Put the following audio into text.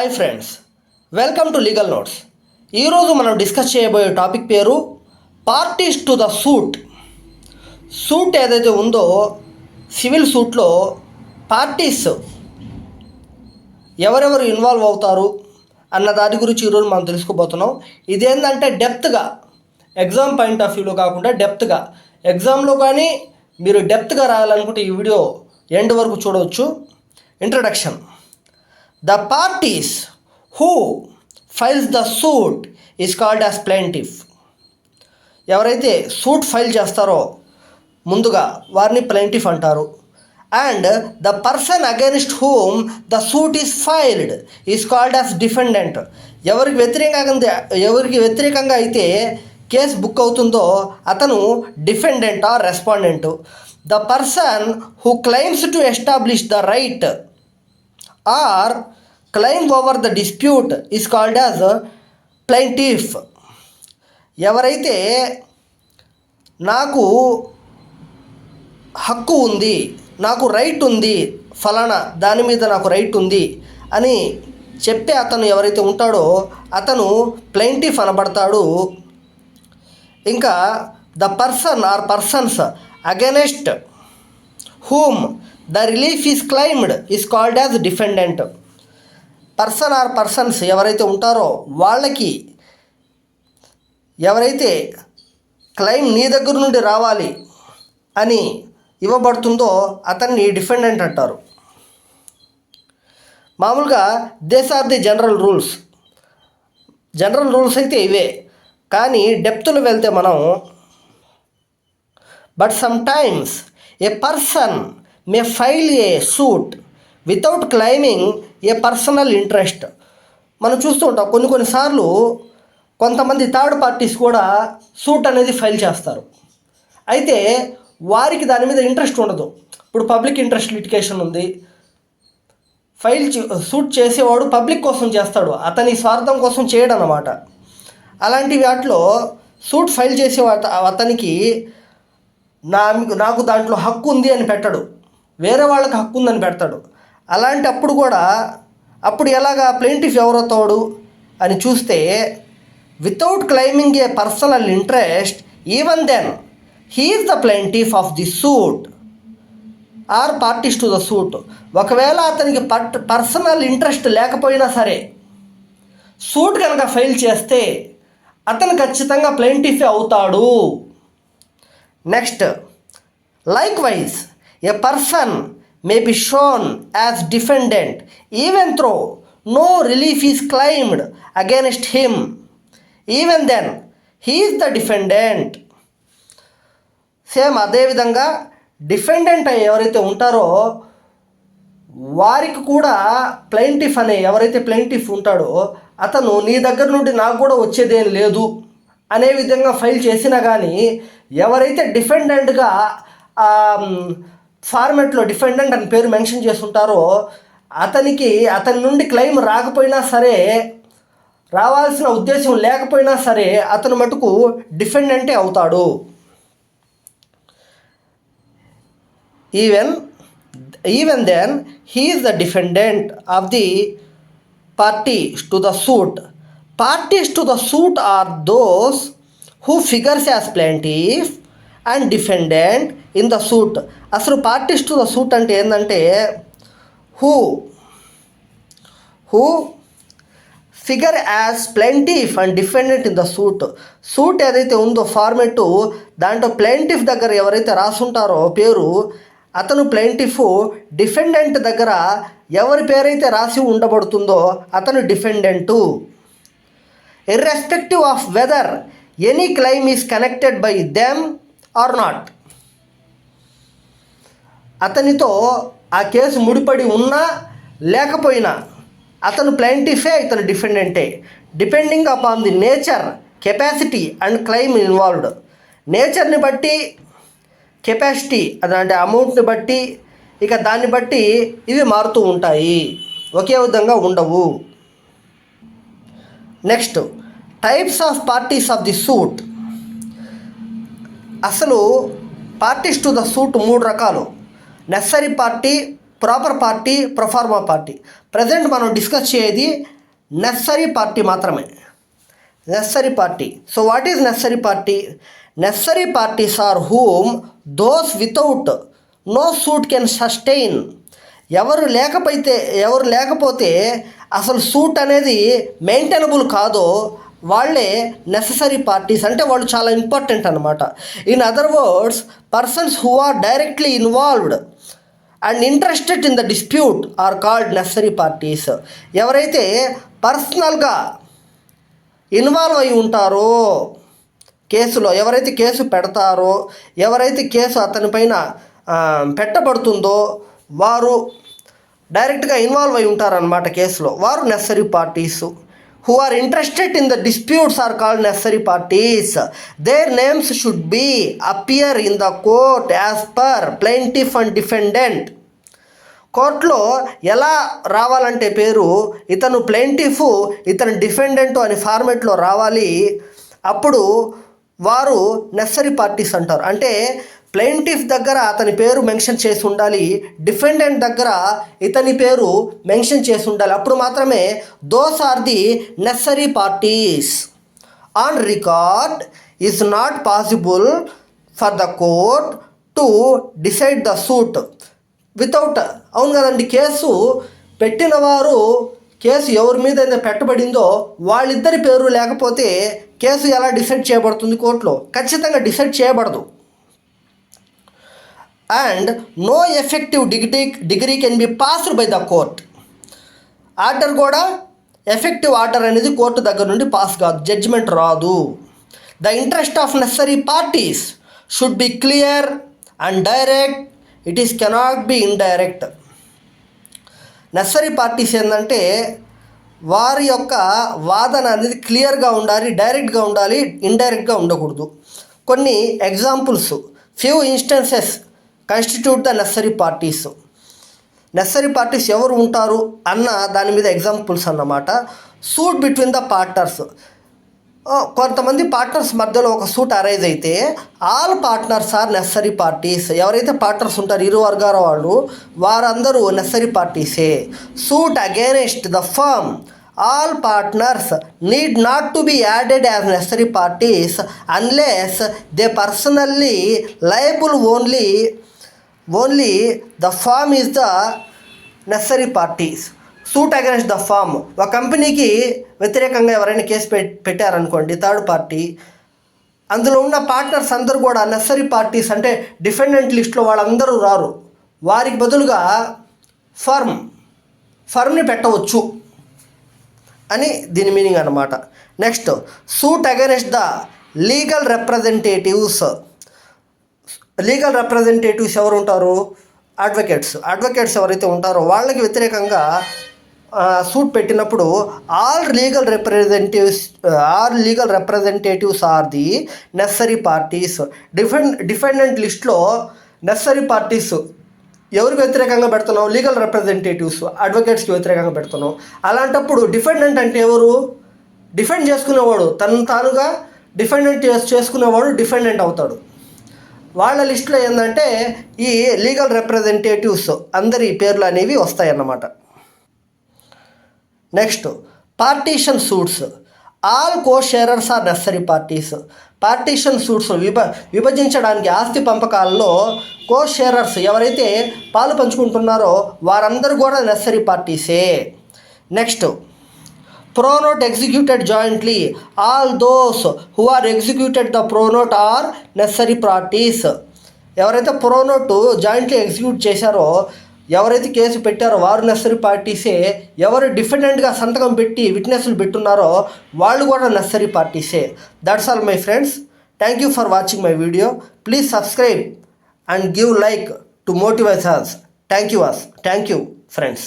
Hi friends, welcome to legal notes. ఈరోజు మనం discuss చేయబోయే టాపిక్ పేరు parties to the suit. Suit ఏదైతే ఉందో సివిల్ సూట్లో పార్టీస్ ఎవరెవరు ఇన్వాల్వ్ అవుతారు అన్న దాని గురించి ఈరోజు మనం తెలుసుకోబోతున్నాం. ఇదేంటంటే డెప్త్గా ఎగ్జామ్ పాయింట్ ఆఫ్ వ్యూలో కాకుండా డెప్త్గా ఎగ్జామ్లో కానీ మీరు డెప్త్గా రాయాలనుకుంటే ఈ వీడియో ఎండ్ వరకు చూడవచ్చు. Introduction. The parties who files the suit is called as plaintiff. ఎవరైతే సూట్ ఫైల్ చేస్తారో ముందుగా వారిని ప్లెయింటిఫ్ అంటారు. And the person against whom the suit is filed is called as defendant. ఎవరికి వ్యతిరేకంగా అయితే కేసు బుక్ అవుతుందో అతను defendant or respondent. The person who claims to establish the right or claim over the dispute is called as plaintiff. ఎవరైతే నాకు హక్కు ఉంది, నాకు రైట్ ఉంది, ఫలానా దాని మీద నాకు రైట్ ఉంది అని చెప్పే అతను ఎవరైతే ఉంటాడో అతను ప్లెయింటిఫ్ అనబడతాడు. ఇంకా the person or persons against whom the relief is claimed is called as defendant. Person or persons ఎవరైతే ఉంటారో వాళ్ళకి ఎవరైతే క్లెయిమ్ నీ దగ్గర నుండి రావాలి అని ఇవ్వబడుతుందో అతన్ని డిఫెండెంట్ అంటారు. మామూలుగా these are the general rules. General rules అయితే ఇవే, కానీ డెప్త్లో వెళ్తే మనం but sometimes a person may file a suit without claiming a personal interest. మనం చూస్తూ ఉంటాం కొన్నిసార్లు కొంతమంది థర్డ్ పార్టీస్ కూడా సూట్ అనేది ఫైల్ చేస్తారు. అయితే వారికి దాని మీద ఇంట్రెస్ట్ ఉండదు. ఇప్పుడు పబ్లిక్ ఇంట్రెస్ట్ లిటిగేషన్ ఉంది, సూట్ చేసేవాడు పబ్లిక్ కోసం చేస్తాడు, అతని స్వార్థం కోసం చేయడం అన్నమాట. అలాంటి వాటిలో సూట్ ఫైల్ చేసే అతనికి నాకు దాంట్లో హక్కు ఉంది అని పెట్టడు, వేరే వాళ్ళకి హక్కు ఉందని పెడతాడు. అలాంటి అప్పుడు ఎలాగా ప్లెయింటిఫ్ ఎవరవుతాడు అని చూస్తే without claiming a personal interest even then he is the plaintiff of the suit or parties to the suit. ఒకవేళ అతనికి పర్సనల్ ఇంట్రెస్ట్ లేకపోయినా సరే సూట్ కనుక ఫైల్ చేస్తే అతను ఖచ్చితంగా ప్లెయింటిఫే అవుతాడు. Next, likewise a person may be shown as defendant even though no relief is claimed against him. Even then he is the defendant. Same అదేవిధంగా డిఫెండెంట్ ఎవరైతే ఉంటారో వారికి కూడా ప్లెయింటిఫ్ ఎవరైతే ప్లెయింటిఫ్ ఉంటాడో అతను నీ దగ్గర నుండి నాకు కూడా వచ్చేదేం లేదు అనే విధంగా ఫైల్ చేసినా కానీ ఎవరైతే డిఫెండెంట్గా ఫార్మెట్లో డిఫెండెంట్ అని పేరు మెన్షన్ చేస్తుంటారో అతని నుండి క్లెయిమ్ రాకపోయినా సరే, రావాల్సిన ఉద్దేశం లేకపోయినా సరే అతను మటుకు డిఫెండెంటే అవుతాడు. Even then he is the defendant of the parties to the suit. Parties to the suit are those who figures as plaintiff and defendant in the suit. అసలు పార్టీస్ టు ద సూట్ అంటే ఏంటంటే who figure as plaintiff and defendant in the suit ఏదైతే ఉందో format దాంట్లో plaintiff దగ్గర ఎవరైతే రాసుంటారో పేరు అతను ప్లెయింటిఫ్, డిఫెండెంట్ దగ్గర ఎవరి పేరైతే రాసి ఉండబడుతుందో అతను డిఫెండెంటు. irrespective of whether any claim is connected by them or not. అతనితో ఆ కేసు ముడిపడి ఉన్నా లేకపోయినా అతను ప్లెయింటిఫే, ఇతను డిఫెండెంటే. Depending upon the nature, capacity and claim involved. నేచర్ని బట్టి, కెపాసిటీ అదంటే అమౌంట్ని బట్టి, ఇక దాన్ని బట్టి ఇవి మారుతూ ఉంటాయి, ఒకే విధంగా ఉండవు. Next, types of parties of the suit. అసలు పార్టీస్ టు ద సూట్ 3 రకాలు: necessary party, proper party, proforma party. Present మనం డిస్కస్ చేయేది నెసరీ పార్టీ మాత్రమే. Necessary party. So what is necessary party? Necessary parties are whom those without no suit can sustain. ఎవరు లేకపోతే అసలు suit అనేది maintainable కాదో వాళ్ళే నెససరీ పార్టీస్. అంటే వాళ్ళు చాలా ఇంపార్టెంట్ అనమాట. In other words, persons who are directly involved and interested in the dispute are called necessary parties. ఎవరైతే పర్సనల్గా ఇన్వాల్వ్ అయి ఉంటారో కేసులో, ఎవరైతే కేసు పెడతారో, ఎవరైతే కేసు అతని పైన పెట్టబడుతుందో వారు డైరెక్ట్గా ఇన్వాల్వ్ అయి ఉంటారనమాట కేసులో, వారు necessary parties. who are interested in the disputes are called necessary parties. Their names should be appear in the court as per plaintiff and defendant. కోర్టులో ఎలా రావాలంటే పేరు, ఇతను ప్లెయింటిఫ్, ఇతను డిఫెండెంట్ అని ఫార్మెట్లో రావాలి. అప్పుడు వారు నెససరీ పార్టీస్ అంటారు. అంటే ప్లెయింటిఫ్ దగ్గర అతని పేరు మెన్షన్ చేసి ఉండాలి, డిఫెండెంట్ దగ్గర ఇతని పేరు మెన్షన్ చేసి ఉండాలి. అప్పుడు మాత్రమే those are the necessary parties. On record is not possible for the court to decide the suit without. అవును కదండి, కేసు పెట్టిన వారు, కేసు ఎవరి మీద అయితే పెట్టబడిందో వాళ్ళిద్దరి పేరు లేకపోతే కేసు ఎలా డిసైడ్ చేయబడుతుంది కోర్టులో? ఖచ్చితంగా డిసైడ్ చేయబడదు. And no effective degree can be passed by the court. Order కూడా, ఎఫెక్టివ్ ఆర్డర్ అనేది కోర్టు దగ్గర నుండి పాస్ కాదు, జడ్జిమెంట్ రాదు. The interest of necessary parties should be clear and direct. It is cannot be indirect. Necessary parties ఏంటంటే వారి యొక్క వాదన అనేది క్లియర్గా ఉండాలి, డైరెక్ట్గా ఉండాలి, ఇండైరెక్ట్గా ఉండకూడదు. కొన్ని examples, few instances constitute the necessary parties. Necessary parties ఎవరు ఉంటారు అన్న దాని మీద ఎగ్జాంపుల్స్ అన్నమాట. Suit between the partners. కొంతమంది పార్ట్నర్స్ మధ్యలో ఒక సూట్ అరైజ్ అయితే all partners are necessary parties. ఎవరైతే పార్ట్నర్స్ ఉంటారో ఇరు వర్గాల వాళ్ళు, వారందరూ నెససరీ పార్టీసే. Suit against the firm, all partners need not to be added as necessary parties unless they personally liable. Only the firm is the necessary parties. Suit against the firm. ఒక కంపెనీకి వ్యతిరేకంగా ఎవరైనా కేసు పెట్టారనుకోండి, third party, అందులో ఉన్న partners అందరూ కూడా necessary parties. అంటే డిఫెండెంట్ లిస్ట్లో వాళ్ళందరూ రారు, వారికి బదులుగా ఫర్మ్ని పెట్టవచ్చు అని దీని మీనింగ్ అన్నమాట. Next, suit against the legal representatives. Legal representatives ఎవరు ఉంటారు? అడ్వకేట్స్ ఎవరైతే ఉంటారో వాళ్ళకి వ్యతిరేకంగా సూట్ పెట్టినప్పుడు all legal representatives are the necessary parties. Defendant లిస్ట్లో నెససరీ పార్టీస్ ఎవరికి వ్యతిరేకంగా పెడుతున్నావు? లీగల్ రిప్రజెంటేటివ్స్, అడ్వకేట్స్కి వ్యతిరేకంగా పెడుతున్నావు. అలాంటప్పుడు డిఫెండెంట్ అంటే ఎవరు? డిఫెండ్ చేసుకునేవాడు, తను తానుగా చేసుకునేవాడు డిఫెండెంట్ అవుతాడు. వాళ్ళ లిస్టులో ఏంటంటే ఈ లీగల్ రిప్రజెంటేటివ్స్ అందరి పేర్లు అనేవి వస్తాయన్నమాట. Next, partition suits. All co sharers are necessary parties. Partition suits విభజించడానికి, ఆస్తి పంపకాలలో కో షేరర్స్ ఎవరైతే పాలు పంచుకుంటున్నారో వారందరూ కూడా నెససరీ పార్టీసే. Next, pronote executed jointly. All those who are executed the pronote are necessary parties. ఎవరైతే ప్రోనోట్ జాయింట్లీ ఎగ్జిక్యూట్ చేశారో, ఎవరైతే కేసు పెట్టారో వారు నెససరీ పార్టీసే. ఎవరు డిఫెండెంట్గా సంతకం పెట్టి విట్నెస్లు పెట్టున్నారో వాళ్ళు కూడా నెససరీ పార్టీసే. That's all my friends. Thank you for watching my video. Please subscribe and give like to motivate us. Thank you friends.